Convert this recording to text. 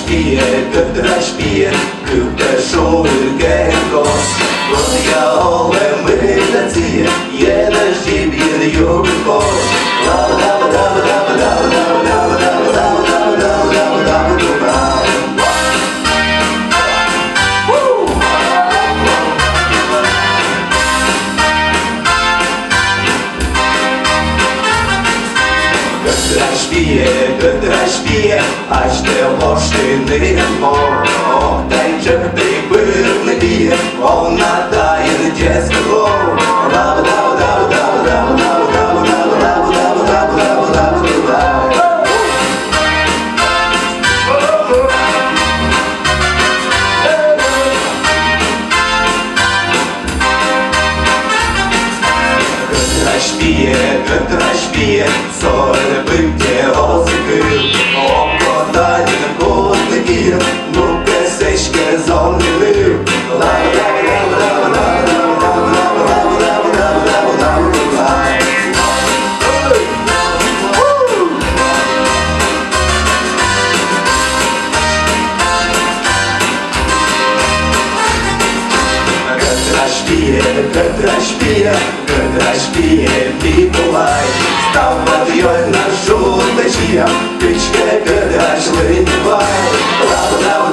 Götür spier, Gute Schulden Goss. Und ja, alle Mütter ziehen, jeder schiebt ihre Jugend vor. Götür spier, als der Wursten in den Mord. Und ein Jöppi will mit dir, und nach deinem Jazzgelo. Götür spier, soll bringt Розыгрыш, обладателем годный гир, ну-ка сечка зоны лив. Götür spier, die Polai, stau подъёй на жуточья, печка, когда шли не бай.